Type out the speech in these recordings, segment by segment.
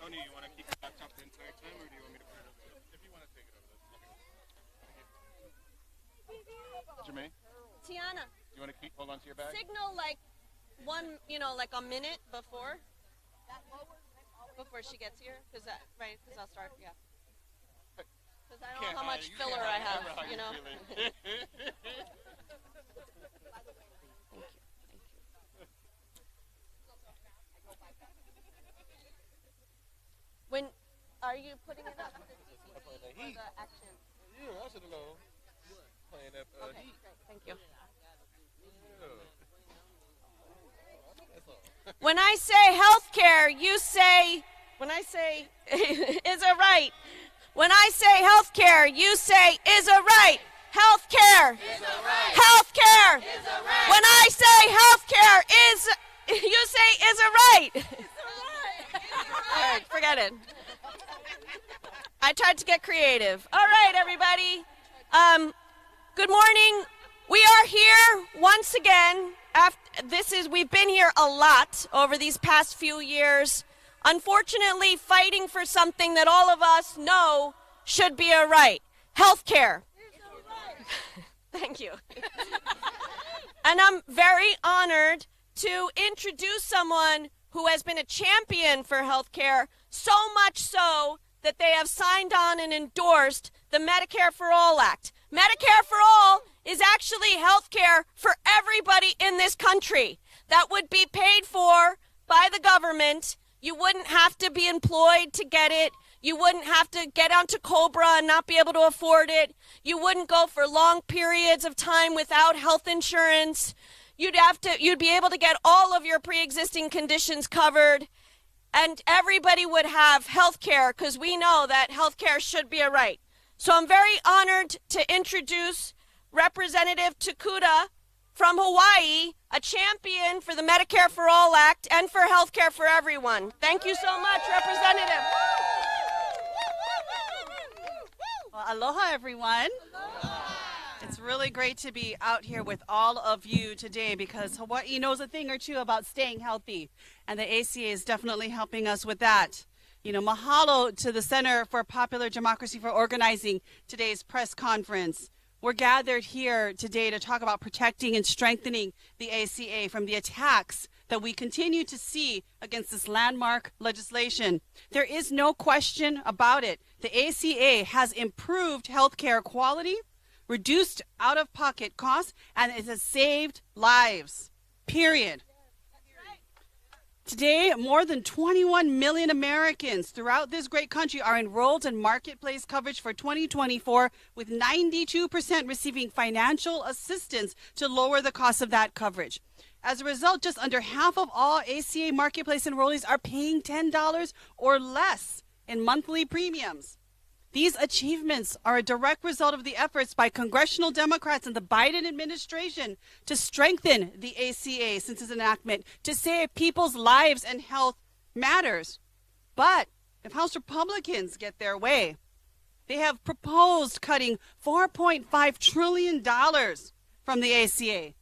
Tony, you want to keep the laptop the entire time, or do you want me to put it over there? If you want to take it over there. Jermaine, Tiana, you want to hold on to your bag? signal like like a minute before she gets here, because I'll start, yeah. Because I don't know how much filler I have, you know. When are you putting it up? For the action. Yeah, I should have known. Playing that Okay, heat. great. Thank you. Yeah. When I say healthcare, you say, when I say, is it right? When I say healthcare, you say, is it right? Healthcare. Is it right? Healthcare. Is it right? When I say healthcare, you say, is it right? Is it right? All right, forget it. I tried to get creative. All right, everybody. Good morning. We are here once again. We've been here a lot over these past few years, unfortunately fighting for something that all of us know should be a right. Healthcare. Thank you. And I'm very honored to introduce someone who has been a champion for healthcare, so much so that they have signed on and endorsed the Medicare for All Act. Medicare for All is actually health care for everybody in this country that would be paid for by the government. You wouldn't have to be employed to get it. You wouldn't have to get onto COBRA and not be able to afford it. You wouldn't go for long periods of time without health insurance. You'd be able to get all of your pre-existing conditions covered, and everybody would have health care, because we know that health care should be a right. So I'm very honored to introduce Representative Takuda from Hawaii, a champion for the Medicare for All Act and for health care for everyone. Thank you so much, Representative. Well, aloha, everyone. It's really great to be out here with all of you today, because Hawaii knows a thing or two about staying healthy, and the ACA is definitely helping us with that. Mahalo to the Center for Popular Democracy for organizing today's press conference. We're gathered here today to talk about protecting and strengthening the ACA from the attacks that we continue to see against this landmark legislation. There is no question about it. The ACA has improved healthcare quality, reduced out-of-pocket costs, and it has saved lives, period. Today, more than 21 million Americans throughout this great country are enrolled in marketplace coverage for 2024, with 92% receiving financial assistance to lower the cost of that coverage. As a result, just under half of all ACA marketplace enrollees are paying $10 or less in monthly premiums. These achievements are a direct result of the efforts by congressional Democrats and the Biden administration to strengthen the ACA since its enactment, to say people's lives and health matters. But if House Republicans get their way, they have proposed cutting $4.5 trillion from the ACA.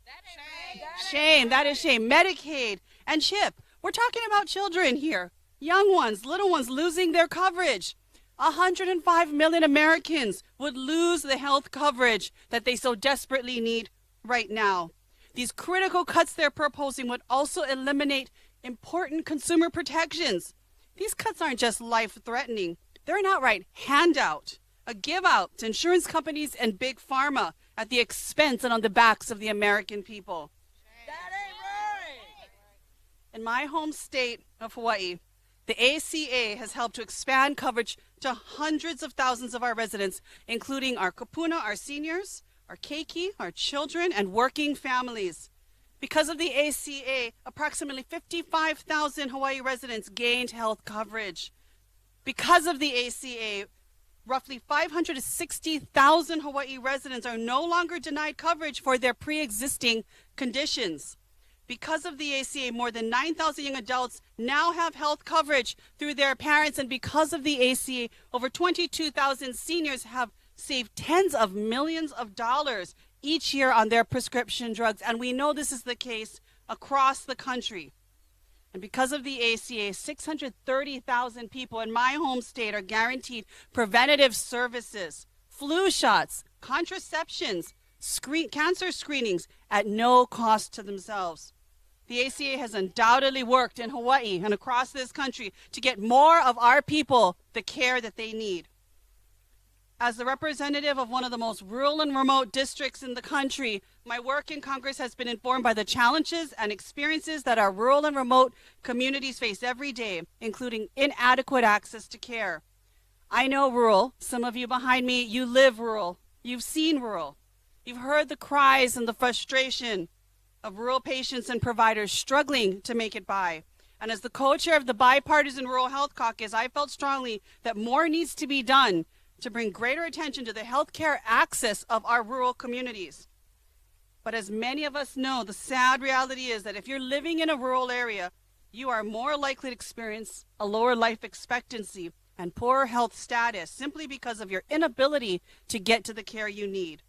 Shame. That is shame. Medicaid and CHIP. We're talking about children here, young ones, little ones losing their coverage. 105 million Americans would lose the health coverage that they so desperately need right now. These critical cuts they're proposing would also eliminate important consumer protections. These cuts aren't just life-threatening. They're an outright handout, a give-out to insurance companies and big pharma at the expense and on the backs of the American people. That ain't right. In my home state of Hawaii, the ACA has helped to expand coverage to hundreds of thousands of our residents, including our kupuna, our seniors, our keiki, our children, and working families. Because of the ACA, approximately 55,000 Hawaii residents gained health coverage. Because of the ACA, roughly 560,000 Hawaii residents are no longer denied coverage for their pre-existing conditions. Because of the ACA, more than 9,000 young adults now have health coverage through their parents, and because of the ACA, over 22,000 seniors have saved tens of millions of dollars each year on their prescription drugs, and we know this is the case across the country. And because of the ACA, 630,000 people in my home state are guaranteed preventative services, flu shots, contraceptions, cancer screenings at no cost to themselves. The ACA has undoubtedly worked in Hawaii and across this country to get more of our people the care that they need. As the representative of one of the most rural and remote districts in the country, my work in Congress has been informed by the challenges and experiences that our rural and remote communities face every day, including inadequate access to care. I know rural. Some of you behind me, you live rural. You've seen rural. You've heard the cries and the frustration of rural patients and providers struggling to make it by. And as the co-chair of the Bipartisan Rural Health Caucus, I felt strongly that more needs to be done to bring greater attention to the healthcare access of our rural communities. But as many of us know, the sad reality is that if you're living in a rural area, you are more likely to experience a lower life expectancy and poorer health status simply because of your inability to get to the care you need.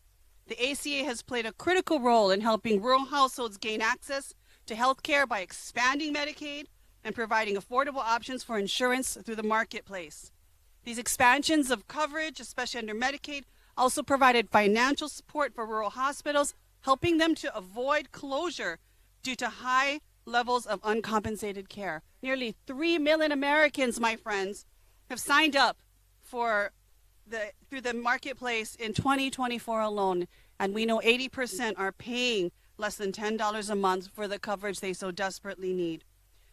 The ACA has played a critical role in helping rural households gain access to health care by expanding Medicaid and providing affordable options for insurance through the marketplace. These expansions of coverage, especially under Medicaid, also provided financial support for rural hospitals, helping them to avoid closure due to high levels of uncompensated care. Nearly 3 million Americans, my friends, have signed up through the marketplace in 2024 alone, and we know 80% are paying less than $10 a month for the coverage they so desperately need.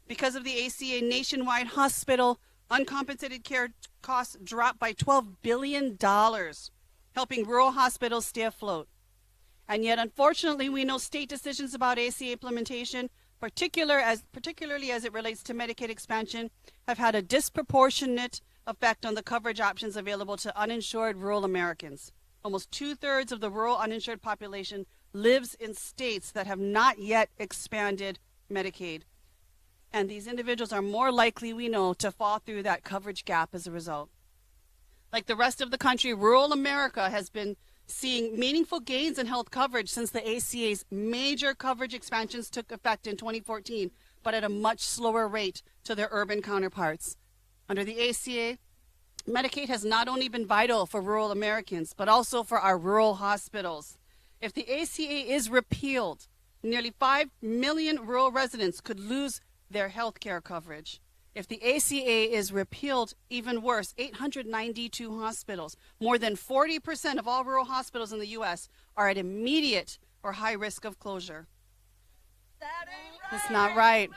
Because of the ACA nationwide hospital, uncompensated care costs dropped by $12 billion, helping rural hospitals stay afloat. And yet, unfortunately, we know state decisions about ACA implementation, particularly as it relates to Medicaid expansion, have had a disproportionate effect on the coverage options available to uninsured rural Americans. Almost 2/3 of the rural uninsured population lives in states that have not yet expanded Medicaid. And these individuals are more likely, we know, to fall through that coverage gap as a result. Like the rest of the country, rural America has been seeing meaningful gains in health coverage since the ACA's major coverage expansions took effect in 2014, but at a much slower rate to their urban counterparts. Under the ACA, Medicaid has not only been vital for rural Americans, but also for our rural hospitals. If the ACA is repealed, nearly 5 million rural residents could lose their health care coverage. If the ACA is repealed, even worse, 892 hospitals, more than 40% of all rural hospitals in the U.S. are at immediate or high risk of closure. That ain't right. That's not right.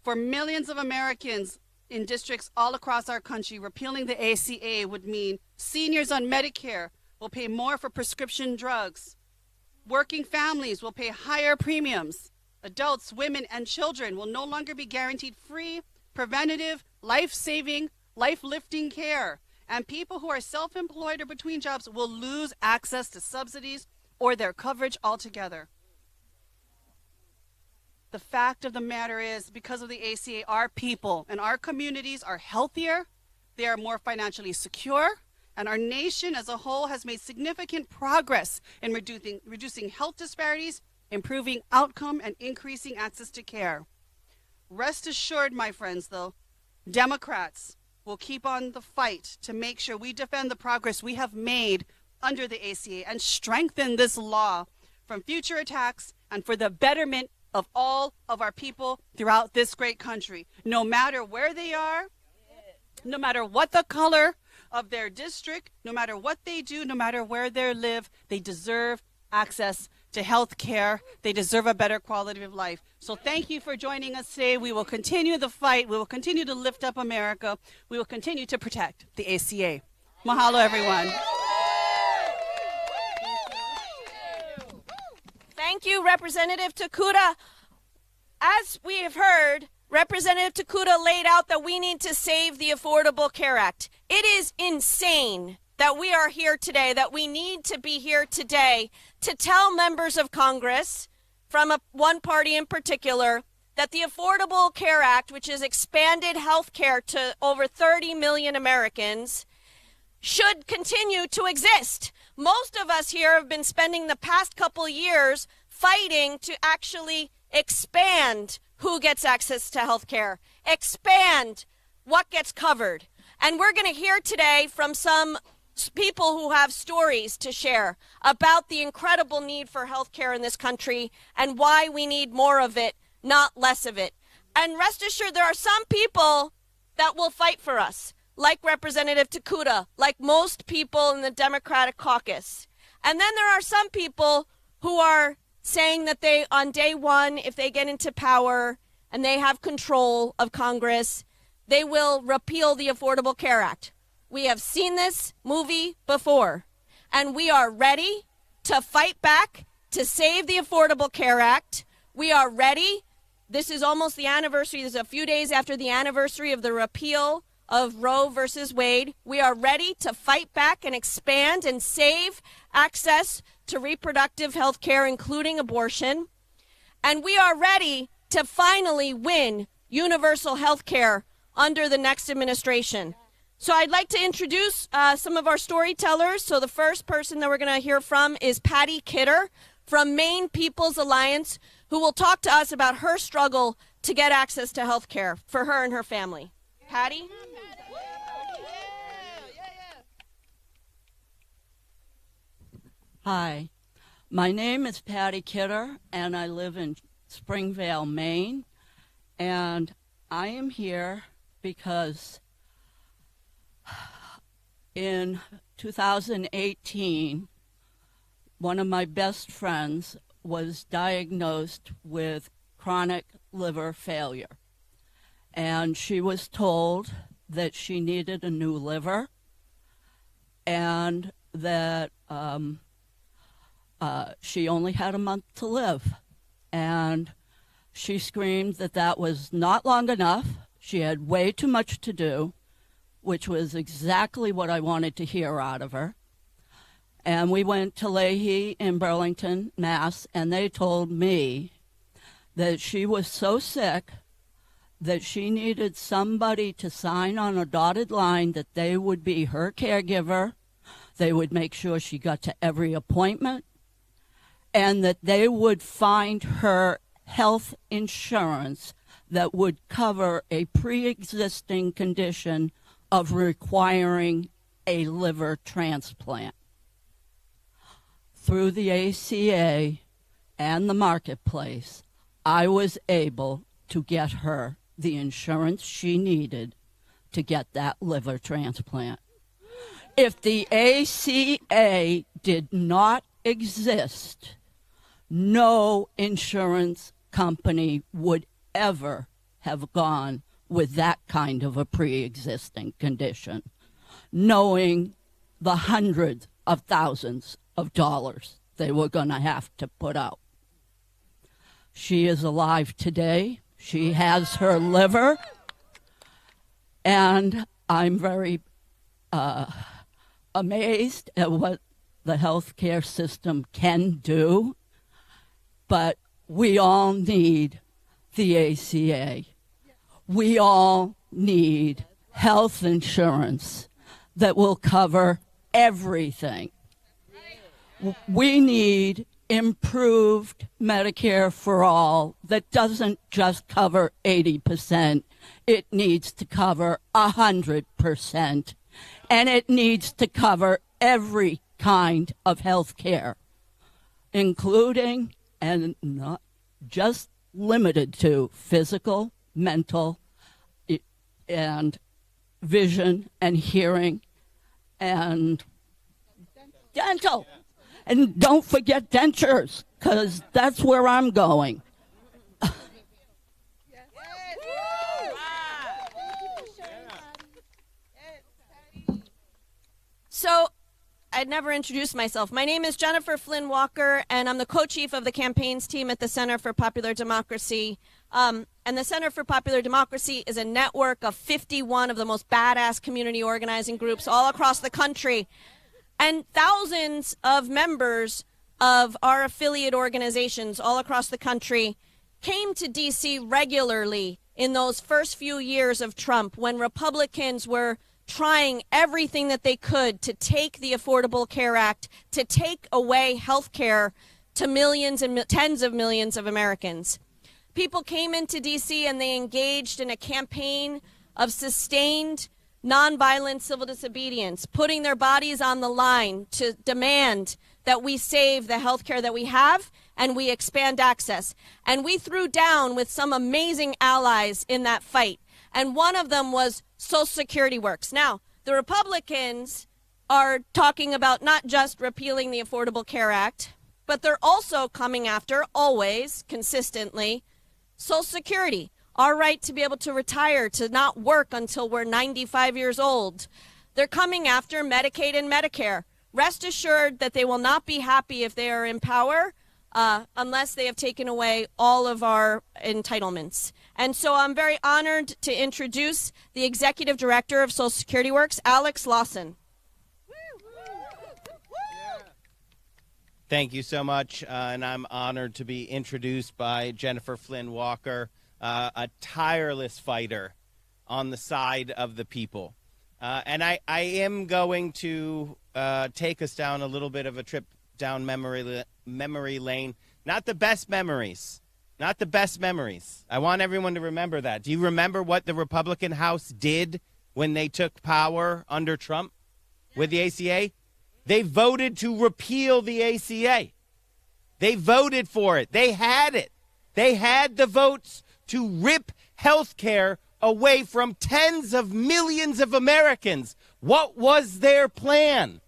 For millions of Americans in districts all across our country, repealing the ACA would mean seniors on Medicare will pay more for prescription drugs. Working families will pay higher premiums. Adults, women, and children will no longer be guaranteed free, preventative, life-saving, life-lifting care. And people who are self-employed or between jobs will lose access to subsidies or their coverage altogether. The fact of the matter is, because of the ACA, our people and our communities are healthier, they are more financially secure, and our nation as a whole has made significant progress in reducing health disparities, improving outcome, and increasing access to care. Rest assured, my friends, though, Democrats will keep on the fight to make sure we defend the progress we have made under the ACA and strengthen this law from future attacks and for the betterment of all of our people throughout this great country, no matter where they are, no matter what the color of their district, no matter what they do, no matter where they live, they deserve access to health care. They deserve a better quality of life. So thank you for joining us today. We will continue the fight. We will continue to lift up America. We will continue to protect the ACA. Mahalo, everyone. Thank you, Representative Takuda. As we have heard, Representative Takuda laid out that we need to save the Affordable Care Act. It is insane that we are here today, that we need to be here today to tell members of Congress, from one party in particular, that the Affordable Care Act, which has expanded health care to over 30 million Americans, should continue to exist. Most of us here have been spending the past couple years fighting to actually expand who gets access to health care, expand what gets covered. And we're going to hear today from some people who have stories to share about the incredible need for health care in this country and why we need more of it, not less of it. And rest assured, there are some people that will fight for us, like Representative Takuda, like most people in the Democratic caucus. And then there are some people who are saying that they, on day one, if they get into power and they have control of Congress, they will repeal the Affordable Care Act. We have seen this movie before, and we are ready to fight back to save the Affordable Care Act. We are ready. This is almost the anniversary. This is a few days after the anniversary of the repeal of Roe versus Wade. We are ready to fight back and expand and save access to reproductive health care, including abortion. And we are ready to finally win universal health care under the next administration. So I'd like to introduce some of our storytellers. So the first person that we're going to hear from is Patty Kidder from Maine People's Alliance, who will talk to us about her struggle to get access to health care for her and her family. Patty? Hi, my name is Patty Kidder, and I live in Springvale, Maine, and I am here because in 2018, one of my best friends was diagnosed with chronic liver failure, and she was told that she needed a new liver and that she only had a month to live. And she screamed that that was not long enough. She had way too much to do, which was exactly what I wanted to hear out of her. And we went to Leahy in Burlington, Mass., and they told me that she was so sick that she needed somebody to sign on a dotted line that they would be her caregiver, they would make sure she got to every appointment, and that they would find her health insurance that would cover a pre-existing condition of requiring a liver transplant. Through the ACA and the marketplace, I was able to get her the insurance she needed to get that liver transplant. If the ACA did not exist, no insurance company would ever have gone with that kind of a pre-existing condition, knowing the hundreds of thousands of dollars they were going to have to put out. She is alive today. She has her liver, and I'm very amazed at what the healthcare system can do, but we all need the ACA. We all need health insurance that will cover everything. We need improved Medicare for all that doesn't just cover 80%. It needs to cover 100%. And it needs to cover every kind of health care, including and not just limited to physical, mental, and vision and hearing and dental. And don't forget dentures, because that's where I'm going. So, I'd never introduced myself. My name is Jennifer Flynn Walker, and I'm the co-chief of the campaigns team at the Center for Popular Democracy. And the Center for Popular Democracy is a network of 51 of the most badass community organizing groups all across the country. And thousands of members of our affiliate organizations all across the country came to D.C. regularly in those first few years of Trump, when Republicans were trying everything that they could to take the Affordable Care Act, to take away health care to millions and tens of millions of Americans. People came into D.C. and they engaged in a campaign of sustained nonviolent civil disobedience, putting their bodies on the line to demand that we save the health care that we have and we expand access. And we threw down with some amazing allies in that fight. And one of them was Social Security Works. Now, the Republicans are talking about not just repealing the Affordable Care Act, but they're also coming after, always, consistently, Social Security, our right to be able to retire, to not work until we're 95 years old. They're coming after Medicaid and Medicare. Rest assured that they will not be happy if they are in power unless they have taken away all of our entitlements. And so I'm very honored to introduce the Executive Director of Social Security Works, Alex Lawson. Thank you so much, and I'm honored to be introduced by Jennifer Flynn Walker, a tireless fighter on the side of the people. And I am going to take us down a little bit of a trip down memory lane. Not the best memories. Not the best memories. I want everyone to remember that. Do you remember what the Republican House did when they took power under Trump with the ACA? They voted to repeal the ACA. They voted for it. They had it. They had the votes to rip health care away from tens of millions of Americans. What was their plan?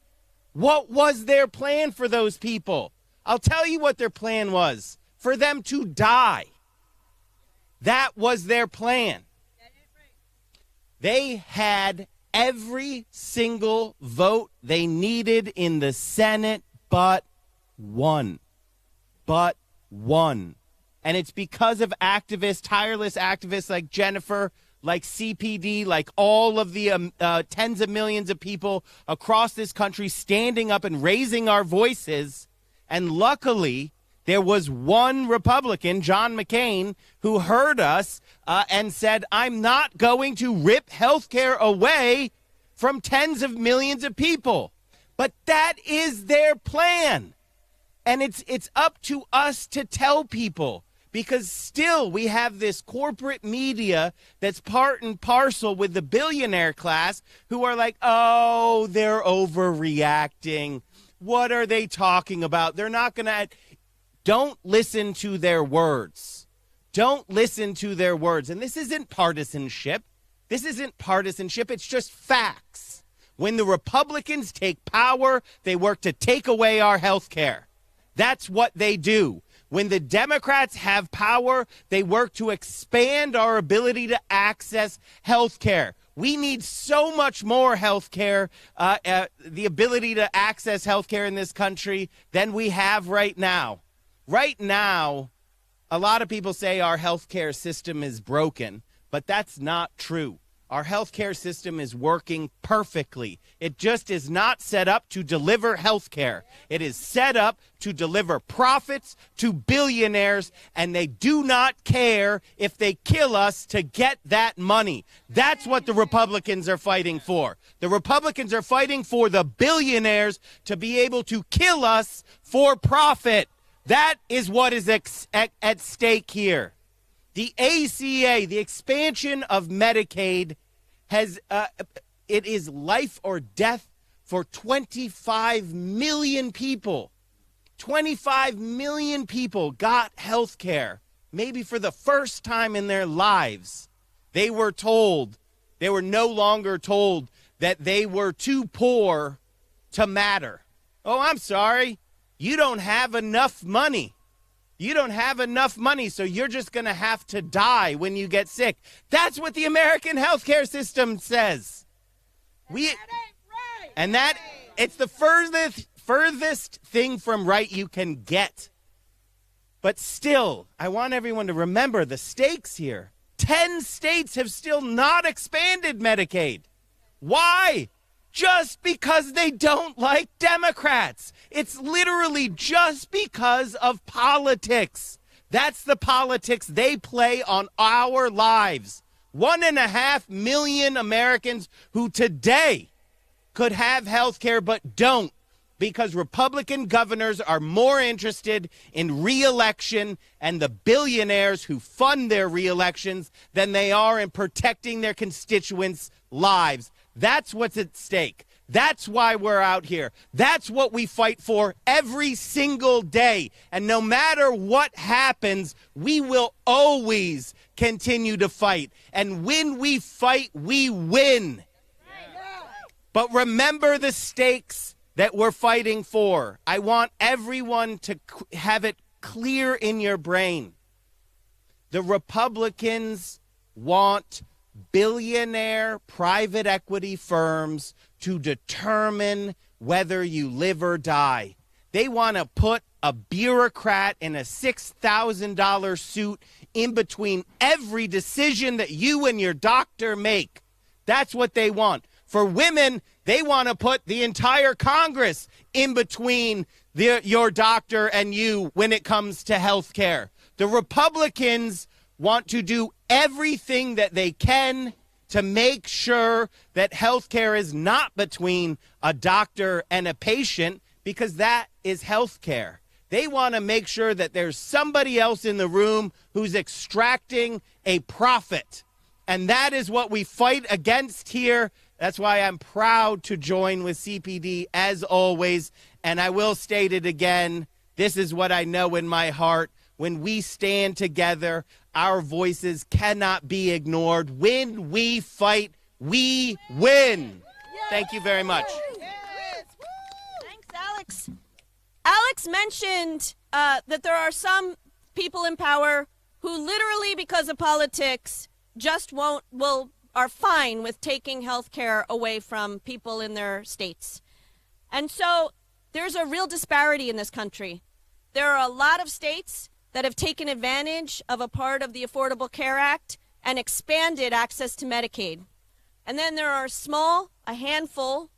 What was their plan for those people? I'll tell you what their plan was. For them to die. That was their plan. They had every single vote they needed in the Senate but one. But one. And it's because of activists, tireless activists like Jennifer, like CPD, like all of the tens of millions of people across this country standing up and raising our voices. And luckily, there was one Republican, John McCain, who heard us and said, I'm not going to rip health care away from tens of millions of people. But that is their plan. And it's up to us to tell people, because still we have this corporate media that's part and parcel with the billionaire class who are like, oh, they're overreacting. What are they talking about? They're not going to. Don't listen to their words. Don't listen to their words. And this isn't partisanship. This isn't partisanship. It's just facts. When the Republicans take power, they work to take away our health care. That's what they do. When the Democrats have power, they work to expand our ability to access health care. We need so much more health care, the ability to access health care in this country than we have right now. Right now, a lot of people say our healthcare system is broken, but that's not true. Our healthcare system is working perfectly. It just is not set up to deliver healthcare. It is set up to deliver profits to billionaires, and they do not care if they kill us to get that money. That's what the Republicans are fighting for. The Republicans are fighting for the billionaires to be able to kill us for profit. That is what is at stake here. The ACA, the expansion of Medicaid, has it is life or death for 25 million people. 25 million people got health care, maybe for the first time in their lives. They were no longer told that they were too poor to matter. Oh, I'm sorry. You don't have enough money. You don't have enough money, so you're just going to have to die when you get sick. That's what the American healthcare system says. It's the furthest thing from right you can get. But still, I want everyone to remember the stakes here. 10 states have still not expanded Medicaid. Why? Just because they don't like Democrats. It's literally just because of politics. That's the politics they play on our lives. 1.5 million Americans who today could have health care but don't. because Republican governors are more interested in re-election and the billionaires who fund their re-elections than they are in protecting their constituents' lives. That's what's at stake. That's why we're out here. That's what we fight for every single day. And no matter what happens, we will always continue to fight. And when we fight, we win. But remember the stakes that we're fighting for. I want everyone to have it clear in your brain. The Republicans want billionaire private equity firms to determine whether you live or die. They want to put a bureaucrat in a $6,000 suit in between every decision that you and your doctor make. That's what they want. For women, they want to put the entire Congress in between your doctor and you when it comes to health care. The Republicans want to do everything that they can to make sure that health care is not between a doctor and a patient, because that is health care. They want to make sure that there's somebody else in the room who's extracting a profit. And that is what we fight against here. That's why I'm proud to join with CPD as always. And I will state it again. This is what I know in my heart. When we stand together, our voices cannot be ignored. When we fight, we win. Thank you very much. Thanks, Alex. Alex mentioned that there are some people in power who literally, because of politics, just are fine with taking health care away from people in their states. And so there's a real disparity in this country. There are a lot of states that have taken advantage of a part of the Affordable Care Act and expanded access to Medicaid. And then there are a handful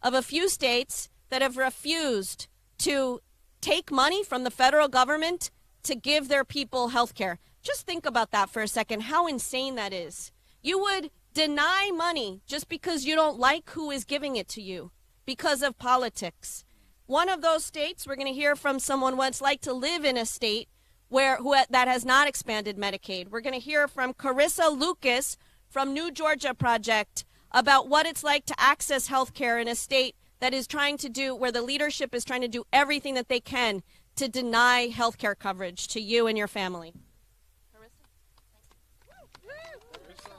of a few states that have refused to take money from the federal government to give their people health care. Just think about that for a second, how insane that is. You would deny money just because you don't like who is giving it to you because of politics. One of those states, we're going to hear from someone what it's like to live in a state that has not expanded Medicaid. We're going to hear from Carissa Lucas from New Georgia Project about what it's like to access health care in a state that is trying to do, where the leadership is trying to do everything that they can to deny health care coverage to you and your family.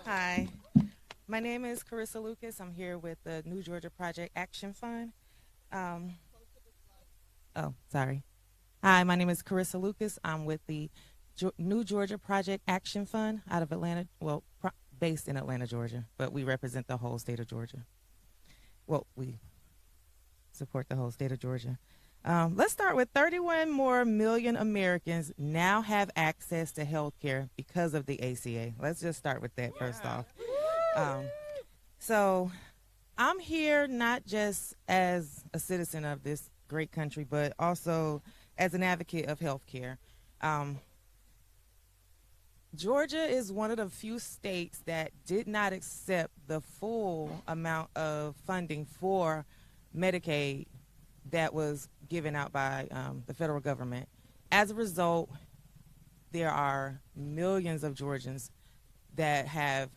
Hi, my name is Carissa Lucas. I'm here with the New Georgia Project Action Fund. Sorry. Hi, my name is Carissa Lucas. I'm with the New Georgia Project Action Fund out of Atlanta, based in Atlanta, Georgia, but we represent the whole state of Georgia. Well, we support the whole state of Georgia. Let's start with 31 more million Americans now have access to health care because of the ACA. Let's just start with that first off. So I'm here not just as a citizen of this great country, but also as an advocate of health care. Georgia is one of the few states that did not accept the full amount of funding for Medicaid that was given out by the federal government. As a result, there are millions of Georgians that have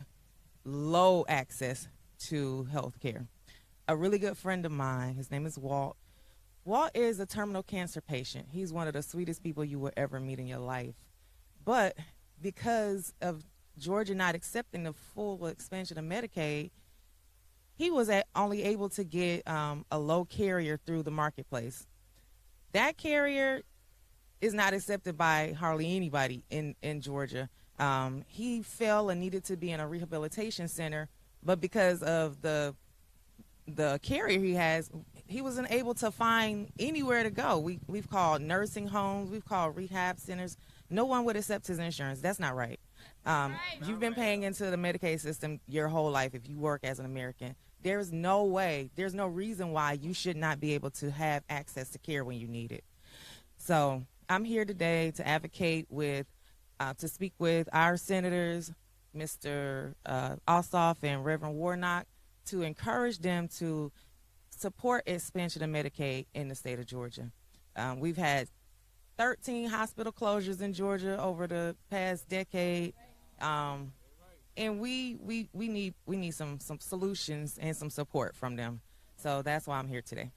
low access to health care. A really good friend of mine, his name is Walt. Walt is a terminal cancer patient. He's one of the sweetest people you will ever meet in your life. But because of Georgia not accepting the full expansion of Medicaid, he was only able to get a low carrier through the marketplace. That carrier is not accepted by hardly anybody in Georgia. He fell and needed to be in a rehabilitation center, but because of the carrier he has, he wasn't able to find anywhere to go. We've called nursing homes, we've called rehab centers. No one would accept his insurance. That's not right. You've been paying into the Medicaid system your whole life if you work as an American. There's no way, there's no reason why you should not be able to have access to care when you need it. So I'm here today to advocate to speak with our senators, Mr. Ossoff and Reverend Warnock, to encourage them to support expansion of Medicaid in the state of Georgia. We've had 13 hospital closures in Georgia over the past decade, and we need some solutions and some support from them. So that's why I'm here today.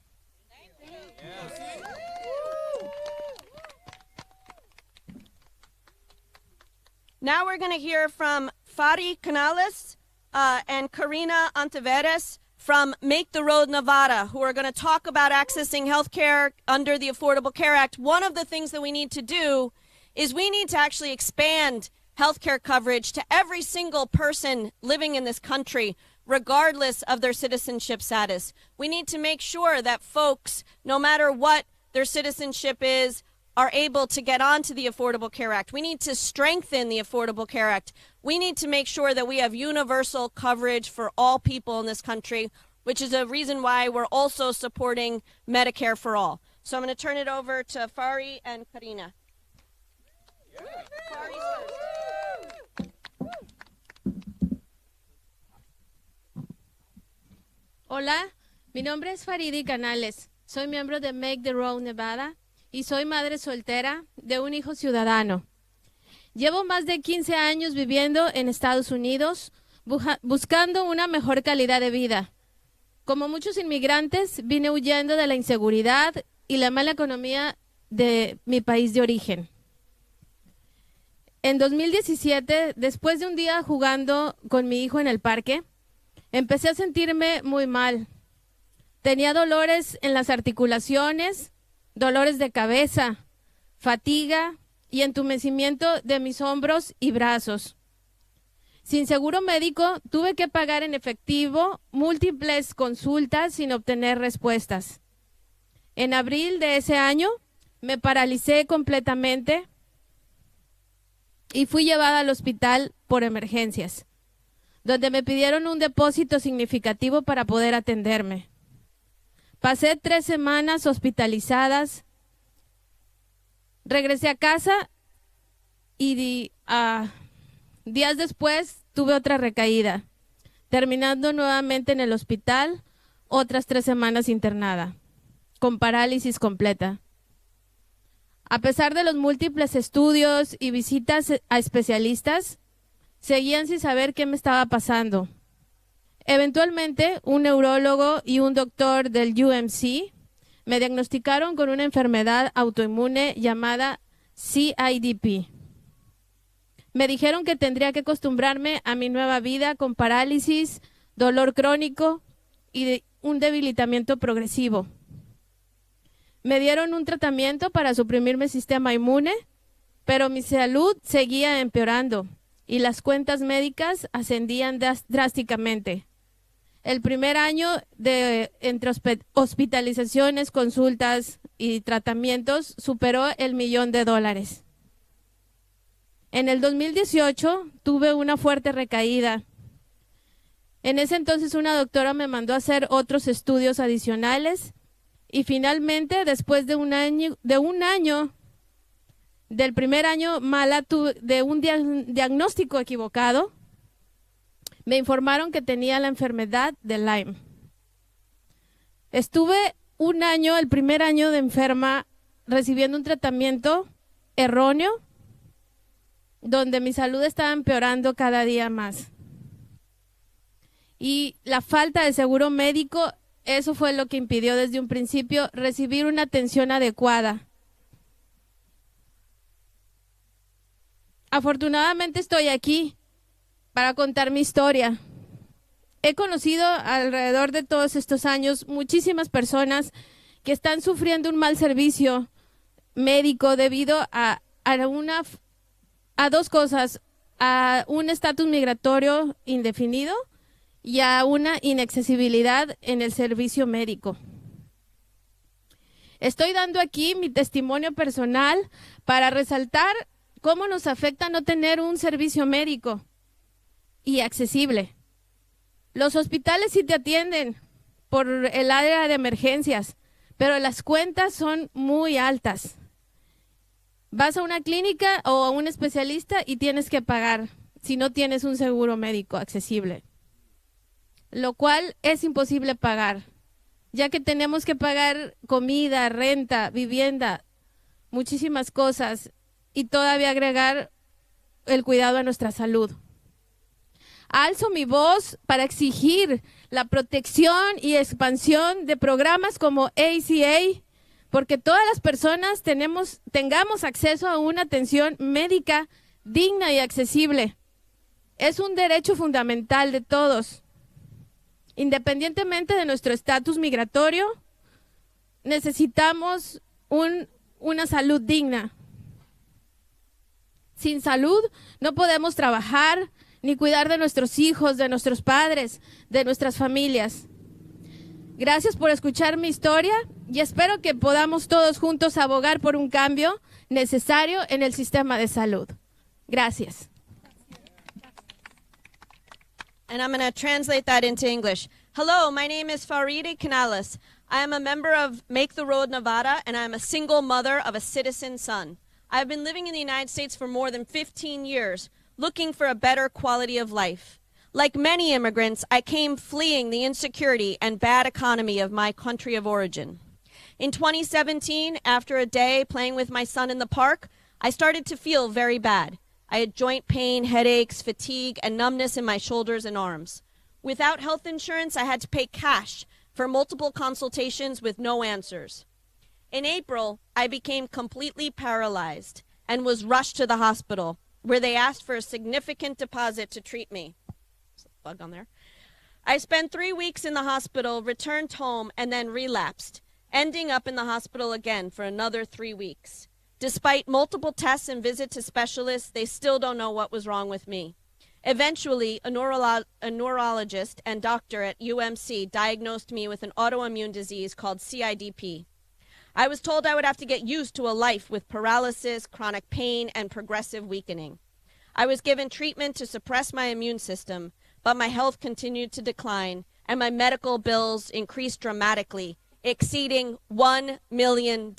Now we're going to hear from Fari Canales and Karina Antaveres from Make the Road Nevada, who are going to talk about accessing health care under the Affordable Care Act. One of the things that we need to do is we need to actually expand health care coverage to every single person living in this country, regardless of their citizenship status. We need to make sure that folks, no matter what their citizenship is, are able to get onto the Affordable Care Act. We need to strengthen the Affordable Care Act. We need to make sure that we have universal coverage for all people in this country, which is a reason why we're also supporting Medicare for all. So I'm going to turn it over to Fari and Karina. Fari's first. Hola, mi nombre es Faridi Canales. Soy miembro de Make the Road Nevada y soy madre soltera de un hijo ciudadano. Llevo más de 15 años viviendo en Estados Unidos buscando una mejor calidad de vida. Como muchos inmigrantes, vine huyendo de la inseguridad y la mala economía de mi país de origen. En 2017, después de un día jugando con mi hijo en el parque, empecé a sentirme muy mal. Tenía dolores en las articulaciones, dolores de cabeza, fatiga y entumecimiento de mis hombros y brazos. Sin seguro médico, tuve que pagar en efectivo múltiples consultas sin obtener respuestas. En abril de ese año, me paralicé completamente y fui llevada al hospital por emergencias, donde me pidieron un depósito significativo para poder atenderme. Pasé 3 semanas hospitalizadas, regresé a casa y días después tuve otra recaída, terminando nuevamente en el hospital, otras 3 semanas internada, con parálisis completa. A pesar de los múltiples estudios y visitas a especialistas, seguían sin saber qué me estaba pasando. Eventualmente, un neurólogo y un doctor del UMC me diagnosticaron con una enfermedad autoinmune llamada CIDP. Me dijeron que tendría que acostumbrarme a mi nueva vida con parálisis, dolor crónico y un debilitamiento progresivo. Me dieron un tratamiento para suprimir mi sistema inmune, pero mi salud seguía empeorando y las cuentas médicas ascendían drásticamente. El primer año entre hospitalizaciones, consultas y tratamientos superó el $1,000,000. En el 2018 tuve una fuerte recaída. En ese entonces una doctora me mandó a hacer otros estudios adicionales y finalmente, después de un año del primer año mala, de un diagnóstico equivocado, me informaron que tenía la enfermedad de Lyme. Estuve un año, el primer año de enferma, recibiendo un tratamiento erróneo, donde mi salud estaba empeorando cada día más. Y la falta de seguro médico, eso fue lo que impidió desde un principio recibir una atención adecuada. Afortunadamente estoy aquí para contar mi historia. He conocido alrededor de todos estos años muchísimas personas que están sufriendo un mal servicio médico debido a 2 cosas, a un estatus migratorio indefinido y a una inaccesibilidad en el servicio médico. Estoy dando aquí mi testimonio personal para resaltar cómo nos afecta no tener un servicio médico y accesible. Los hospitales sí te atienden por el área de emergencias, pero las cuentas son muy altas. Vas a una clínica o a un especialista y tienes que pagar si no tienes un seguro médico accesible, lo cual es imposible pagar. ya que tenemos que pagar comida, renta, vivienda, muchísimas cosas y todavía agregar el cuidado a nuestra salud. Alzo mi voz para exigir la protección y expansión de programas como ACA, porque todas las personas tengamos acceso a una atención médica digna y accesible. Es un derecho fundamental de todos. Independientemente de nuestro estatus migratorio, necesitamos una salud digna. Sin salud no podemos trabajar ni cuidar de nuestros hijos, de nuestros padres, de nuestras familias. Gracias por escuchar mi historia y espero que podamos todos juntos abogar por un cambio necesario en el sistema de salud. Gracias. And I'm going to translate that into English. Hello, my name is Faride Canales. I am a member of Make the Road Nevada, and I am a single mother of a citizen son. I have been living in the United States for more than 15 years, looking for a better quality of life. Like many immigrants, I came fleeing the insecurity and bad economy of my country of origin. In 2017, after a day playing with my son in the park, I started to feel very bad. I had joint pain, headaches, fatigue, and numbness in my shoulders and arms. Without health insurance, I had to pay cash for multiple consultations with no answers. In April, I became completely paralyzed and was rushed to the hospital, where they asked for a significant deposit to treat me. There's a bug on there. I spent 3 weeks in the hospital, returned home, and then relapsed, ending up in the hospital again for another 3 weeks. Despite multiple tests and visits to specialists, they still don't know what was wrong with me. Eventually, a neurologist and doctor at UMC diagnosed me with an autoimmune disease called CIDP. I was told I would have to get used to a life with paralysis, chronic pain, and progressive weakening. I was given treatment to suppress my immune system, but my health continued to decline, and my medical bills increased dramatically, exceeding $1 million.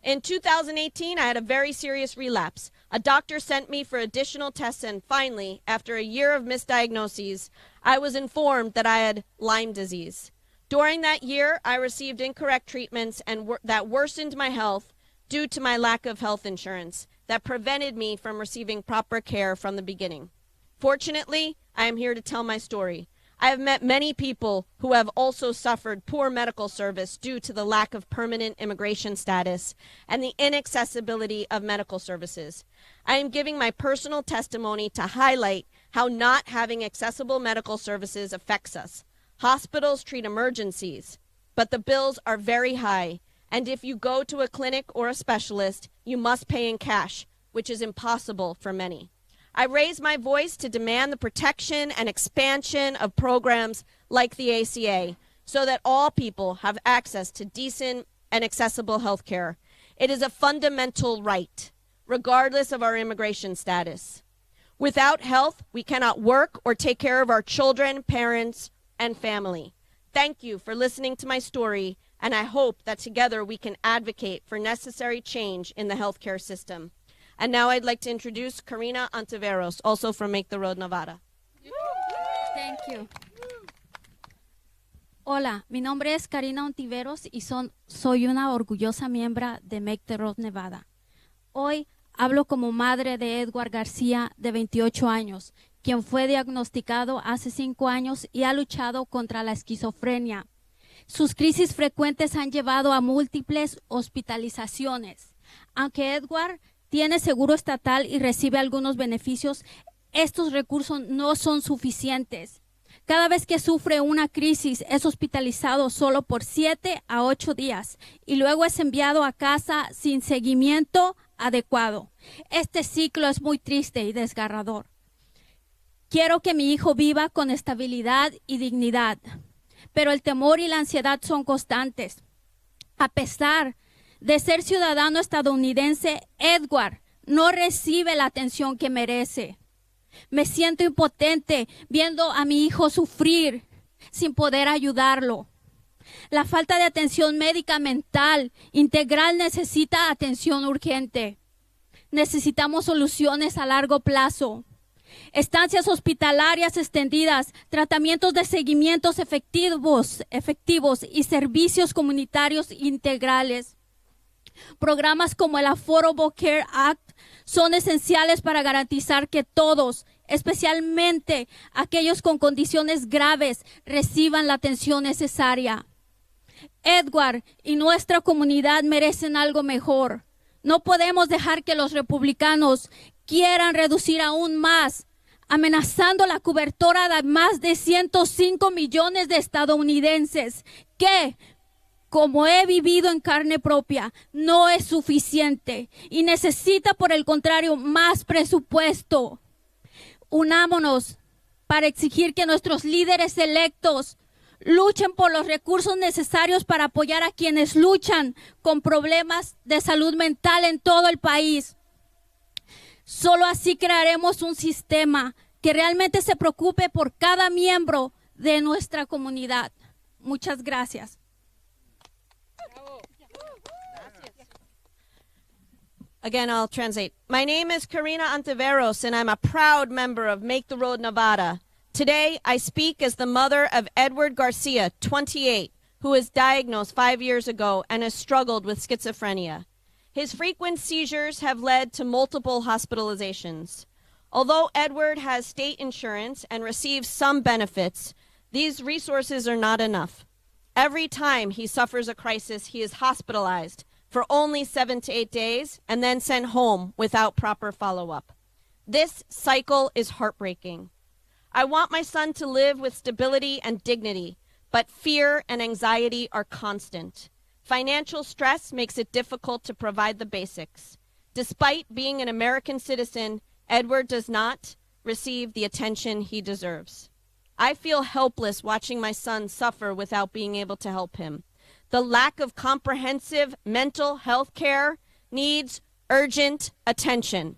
In 2018, I had a very serious relapse. A doctor sent me for additional tests, and finally, after a year of misdiagnoses, I was informed that I had Lyme disease. During that year, I received incorrect treatments that worsened my health due to my lack of health insurance that prevented me from receiving proper care from the beginning. Fortunately, I am here to tell my story. I have met many people who have also suffered poor medical service due to the lack of permanent immigration status and the inaccessibility of medical services. I am giving my personal testimony to highlight how not having accessible medical services affects us. Hospitals treat emergencies, but the bills are very high, and if you go to a clinic or a specialist, you must pay in cash, which is impossible for many. I raise my voice to demand the protection and expansion of programs like the ACA so that all people have access to decent and accessible health care. It is a fundamental right, regardless of our immigration status. Without health, we cannot work or take care of our children, parents, and family. Thank you for listening to my story, and I hope that together we can advocate for necessary change in the healthcare system. And now I'd like to introduce Karina Antiveros, also from Make the Road Nevada. Thank you. Hola, mi nombre es Karina Ontiveros y soy una orgullosa miembro de Make the Road Nevada. Hoy hablo como madre de Edward García, de 28 años, quien fue diagnosticado hace 5 años y ha luchado contra la esquizofrenia. Sus crisis frecuentes han llevado a múltiples hospitalizaciones. Aunque Edward tiene seguro estatal y recibe algunos beneficios, estos recursos no son suficientes. Cada vez que sufre una crisis es hospitalizado solo por 7 a 8 días y luego es enviado a casa sin seguimiento adecuado. Este ciclo es muy triste y desgarrador. Quiero que mi hijo viva con estabilidad y dignidad, pero el temor y la ansiedad son constantes. A pesar de ser ciudadano estadounidense, Edward no recibe la atención que merece. Me siento impotente viendo a mi hijo sufrir sin poder ayudarlo. La falta de atención médica mental integral necesita atención urgente. Necesitamos soluciones a largo plazo. estancias hospitalarias extendidas, tratamientos de seguimientos efectivos y servicios comunitarios integrales. Programas como el Affordable Care Act son esenciales para garantizar que todos, especialmente aquellos con condiciones graves, reciban la atención necesaria. Edward y nuestra comunidad merecen algo mejor. No podemos dejar que los republicanos quieran reducir aún más, amenazando la cobertura de más de 105 millones de estadounidenses que, como he vivido en carne propia, no es suficiente y necesita, por el contrario, más presupuesto. Unámonos para exigir que nuestros líderes electos luchen por los recursos necesarios para apoyar a quienes luchan con problemas de salud mental en todo el país. Solo así crearemos un sistema que realmente se preocupe por cada miembro de nuestra comunidad. Muchas gracias. Again, I'll translate. My name is Karina Antiveros, and I'm a proud member of Make the Road Nevada. Today, I speak as the mother of Edward Garcia, 28, who was diagnosed 5 years ago and has struggled with schizophrenia. His frequent seizures have led to multiple hospitalizations. Although Edward has state insurance and receives some benefits, these resources are not enough. Every time he suffers a crisis, he is hospitalized for only 7 to 8 days and then sent home without proper follow-up. This cycle is heartbreaking. I want my son to live with stability and dignity, but fear and anxiety are constant. Financial stress makes it difficult to provide the basics. Despite being an American citizen, Edward does not receive the attention he deserves. I feel helpless watching my son suffer without being able to help him. The lack of comprehensive mental health care needs urgent attention.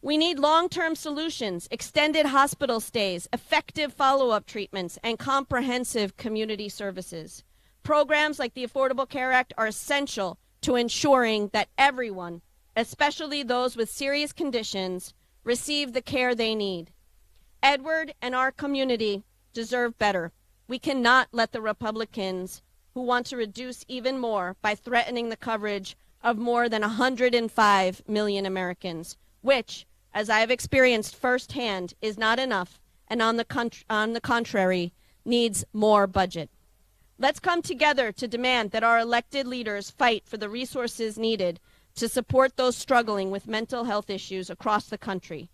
We need long-term solutions, extended hospital stays, effective follow-up treatments, and comprehensive community services. Programs like the Affordable Care Act are essential to ensuring that everyone, especially those with serious conditions, receive the care they need. Edward and our community deserve better. We cannot let the Republicans who want to reduce even more by threatening the coverage of more than 105 million Americans, which, as I have experienced firsthand, is not enough, and on the contrary, needs more budget. Let's come together to demand that our elected leaders fight for the resources needed to support those struggling with mental health issues across the country.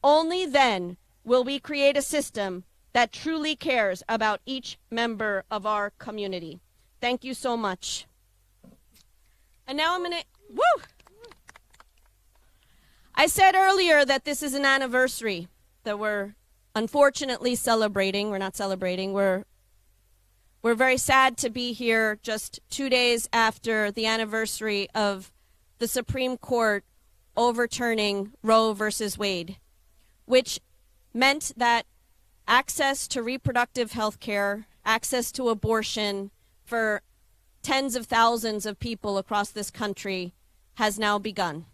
Only then will we create a system that truly cares about each member of our community. Thank you so much. And now I'm going to, I said earlier that this is an anniversary that we're unfortunately celebrating. We're not celebrating. We're very sad to be here just 2 days after the anniversary of the Supreme Court overturning Roe versus Wade, which meant that access to reproductive health care, access to abortion for tens of thousands of people across this country has now begun.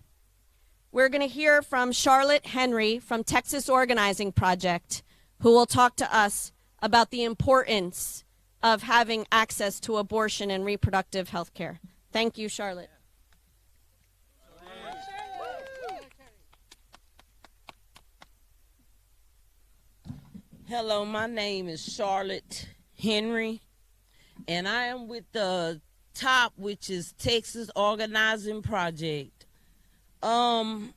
We're going to hear from Charlotte Henry from Texas Organizing Project, who will talk to us about the importance of having access to abortion and reproductive health care. Thank you, Charlotte. Hello, my name is Charlotte Henry, and I am with the TOP, which is Texas Organizing Project. And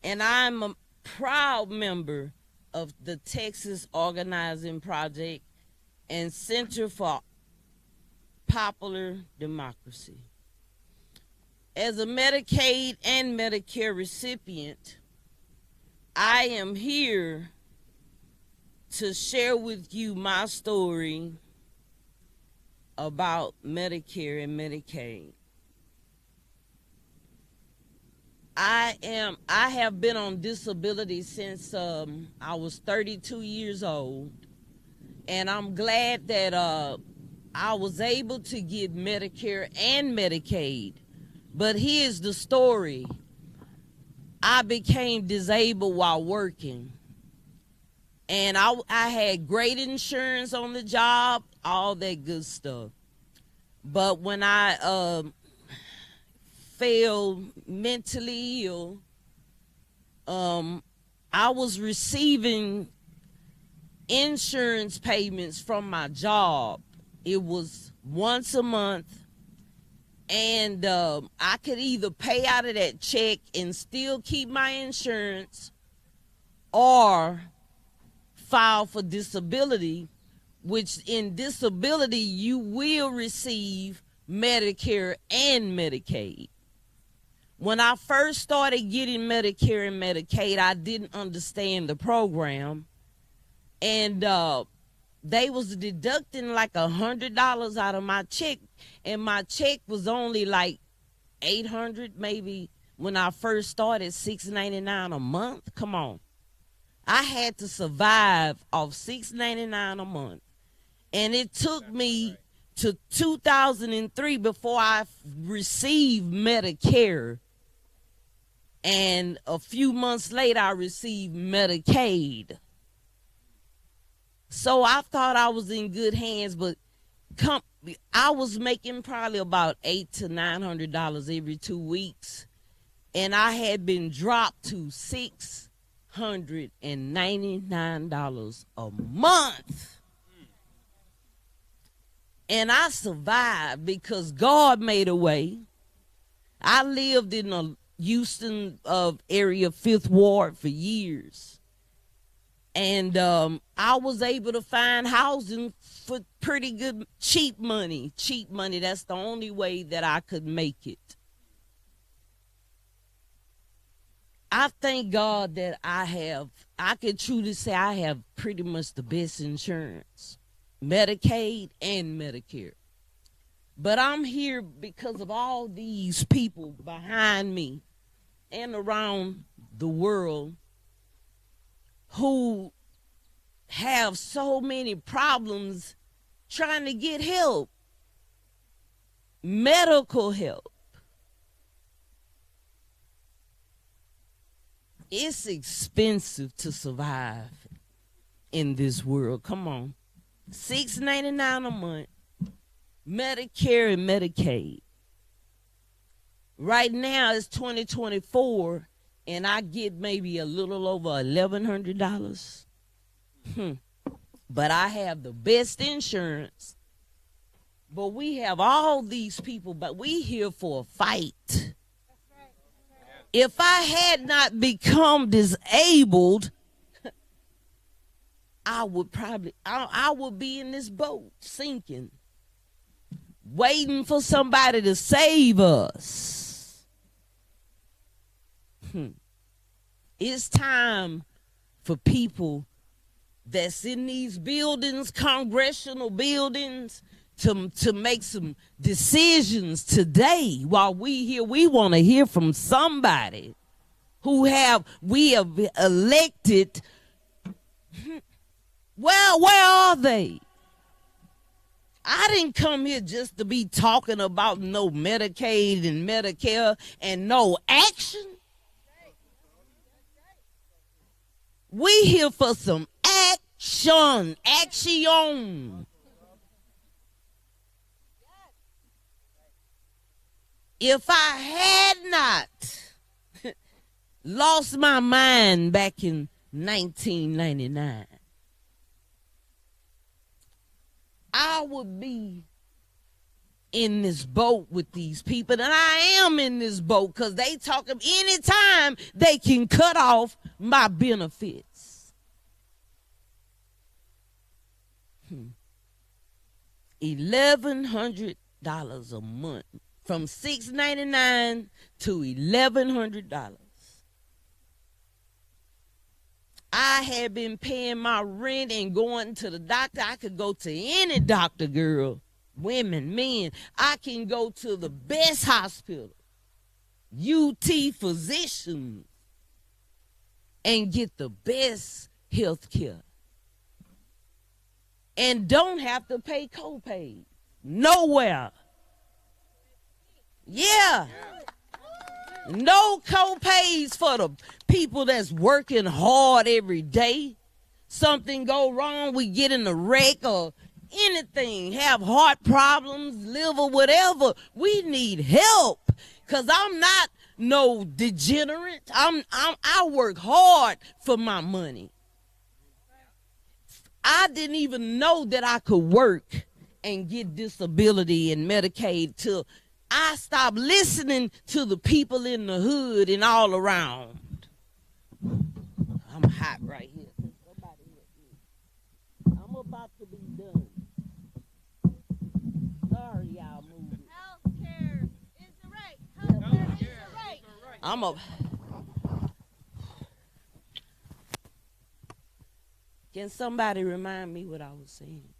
I'm a proud member of the Texas Organizing Project and Center for Popular Democracy. As a Medicaid and Medicare recipient, I am here to share with you my story about Medicare and Medicaid. I have been on disability since I was 32 years old, and I'm glad that I was able to get Medicare and Medicaid. But here's the story. I became disabled while working. And I had great insurance on the job, all that good stuff. But when I fell mentally ill, I was receiving insurance payments from my job. It was once a month, and I could either pay out of that check and still keep my insurance, or file for disability, which in disability you will receive Medicare and Medicaid. When I first started getting Medicare and Medicaid, I didn't understand the program, and they was deducting like $100 out of my check, and my check was only like $800 maybe when I first started, $699 a month. Come on. I had to survive off $699 a month. And it took me to 2003 before I received Medicare. And a few months later, I received Medicaid. So I thought I was in good hands, but I was making probably about $800 to $900 every 2 weeks. And I had been dropped to $699 a month. And I survived because God made a way. I lived in a Houston area, 5th Ward, for years. And I was able to find housing for pretty good, cheap money. Cheap money, that's the only way that I could make it. I thank God that I can truly say I have pretty much the best insurance, Medicaid and Medicare. But I'm here because of all these people behind me and around the world who have so many problems trying to get help, medical help. It's expensive to survive in this world. Come on. $699 a month, Medicare and Medicaid. Right now it's 2024, and I get maybe a little over $1,100. But I have the best insurance. But we have all these people, but we here for a fight. If I had not become disabled, I would be in this boat sinking, waiting for somebody to save us. It's time for people that's in these buildings, congressional buildings, to make some decisions today. While we here, we want to hear from somebody we have elected. Well, where are they? I didn't come here just to be talking about no Medicaid and Medicare and no action. We here for some action. If I had not lost my mind back in 1999, I would be in this boat with these people, and I am in this boat because they talk of anytime they can cut off my benefits. $1,100 a month, from $699 to $1,100. I had been paying my rent and going to the doctor. I could go to any doctor, girl, women, men. I can go to the best hospital, UT physicians, and get the best health care. And don't have to pay copay. Nowhere. Yeah. No co-pays for the people that's working hard every day. Something go wrong, we get in a wreck or anything, have heart problems, liver, whatever. We need help, because I'm not no degenerate. I work hard for my money. I didn't even know that I could work and get disability and Medicaid till I stopped listening to the people in the hood and all around. I'm hot right here. Somebody help me. I'm about to be done. Sorry, y'all moving. Healthcare is a right. Healthcare is a right. I'm a. Can somebody remind me what I was saying?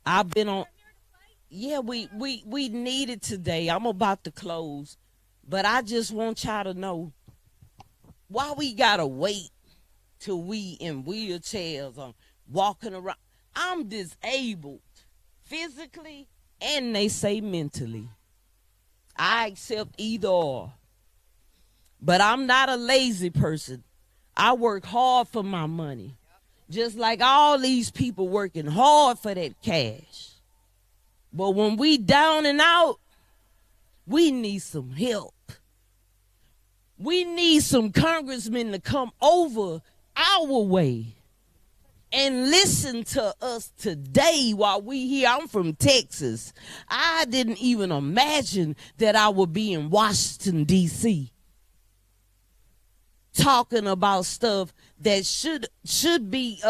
I've been on. Yeah, we need it today. I'm about to close, but I just want y'all to know why we gotta wait till we in wheelchairs or walking around. I'm disabled physically and they say mentally. I accept either or. But I'm not a lazy person. I work hard for my money. Just like all these people working hard for that cash. But when we down and out, we need some help. We need some congressmen to come over our way and listen to us today while we here. I'm from Texas. I didn't even imagine that I would be in Washington, D.C. talking about stuff that should be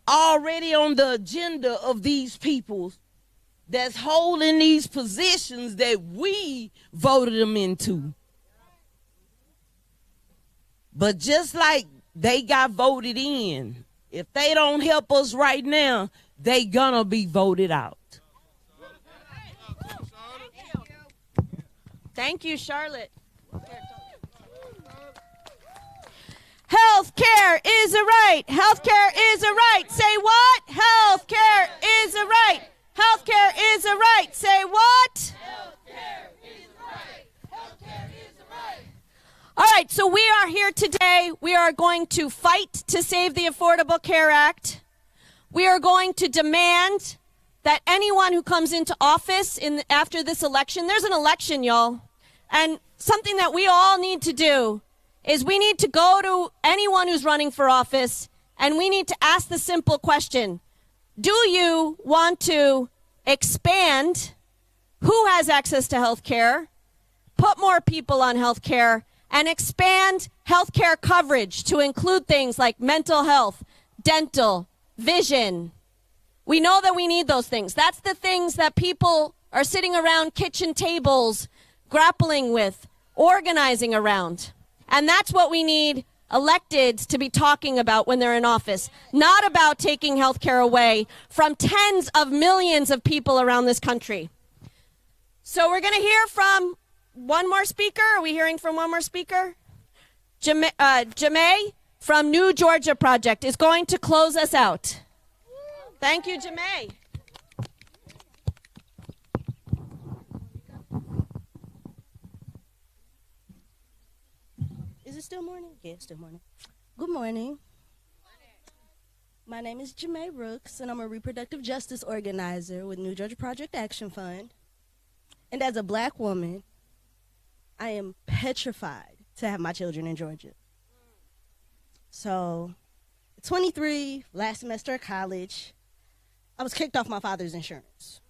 already on the agenda of these people that's holding these positions that we voted them into. But just like they got voted in, if they don't help us right now, they gonna be voted out. Thank you, Charlotte. Healthcare is a right. Healthcare is a right. Say what? Healthcare is a right. Healthcare is a right. Say what? Healthcare is a right. Healthcare is a right. All right, so we are here today. We are going to fight to save the Affordable Care Act. We are going to demand that anyone who comes into office after this election, there's an election, y'all, and something that we all need to do is we need to go to anyone who's running for office and we need to ask the simple question: do you want to expand who has access to health care, put more people on health care, and expand health care coverage to include things like mental health, dental, vision? We know that we need those things. That's the things that people are sitting around kitchen tables grappling with, organizing around. And that's what we need electeds to be talking about when they're in office, not about taking health care away from tens of millions of people around this country. So we're going to hear from one more speaker. Are we hearing from one more speaker? Jamay from New Georgia Project is going to close us out. Thank you, Jamay. Is it still morning? Yeah, it's still morning. Good morning. My name is Jamay Rooks, and I'm a reproductive justice organizer with New Georgia Project Action Fund. And as a black woman, I am petrified to have my children in Georgia. So, 23, last semester of college, I was kicked off my father's insurance.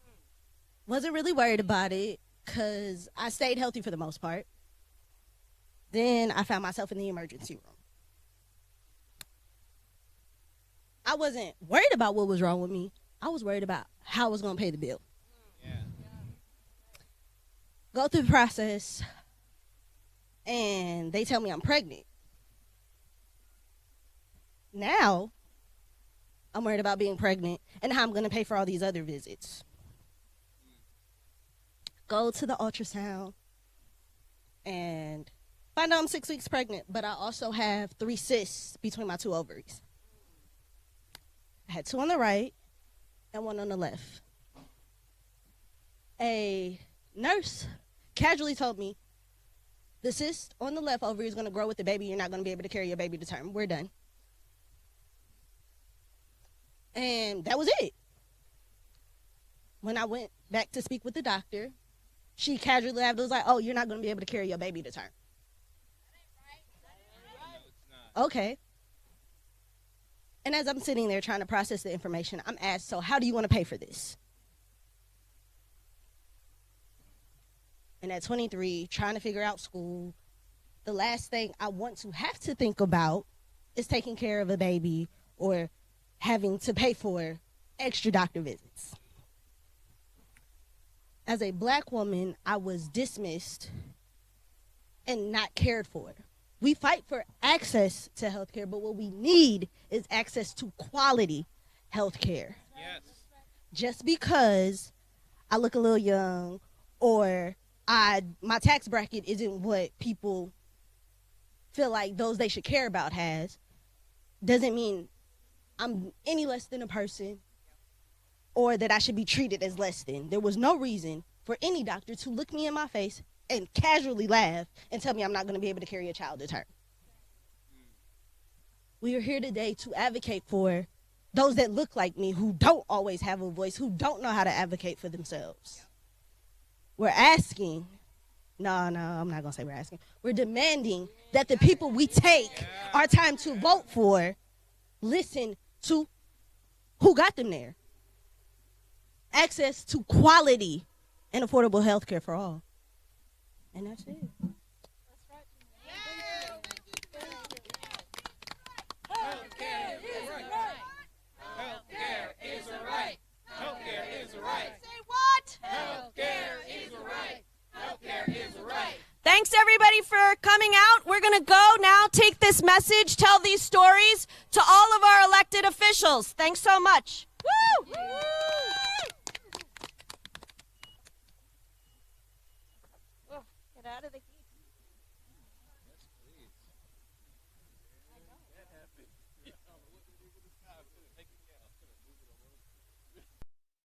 Wasn't really worried about it because I stayed healthy for the most part. Then I found myself in the emergency room. I wasn't worried about what was wrong with me. I was worried about how I was going to pay the bill. Yeah. Go through the process, and they tell me I'm pregnant. Now, I'm worried about being pregnant and how I'm going to pay for all these other visits. Go to the ultrasound and find out I'm 6 weeks pregnant, but I also have 3 cysts between my 2 ovaries. I had 2 on the right and 1 on the left. A nurse casually told me, the cyst on the left ovary is going to grow with the baby. You're not going to be able to carry your baby to term. We're done. And that was it. When I went back to speak with the doctor, she casually laughed. It was like, oh, you're not going to be able to carry your baby to term. Okay. And as I'm sitting there trying to process the information, I'm asked, so how do you want to pay for this? And at 23, trying to figure out school, the last thing I want to have to think about is taking care of a baby or having to pay for extra doctor visits. As a black woman, I was dismissed and not cared for. We fight for access to health care, but what we need is access to quality health care. Yes. Just because I look a little young or my tax bracket isn't what people feel like those they should care about has, doesn't mean I'm any less than a person or that I should be treated as less than. There was no reason for any doctor to look me in my face and casually laugh and tell me I'm not going to be able to carry a child to term. We are here today to advocate for those that look like me who don't always have a voice, who don't know how to advocate for themselves. We're asking, no, I'm not going to say we're asking. We're demanding that the people we take our time to vote for listen to who got them there. Access to quality and affordable health care for all. And that's it. Healthcare is a right. Healthcare is a right. Healthcare is a right. Say what? Healthcare is a right. Healthcare is a right. Thanks, everybody, for coming out. We're going to go now, take this message, tell these stories to all of our elected officials. Thanks so much. Woo! Get out of the heat.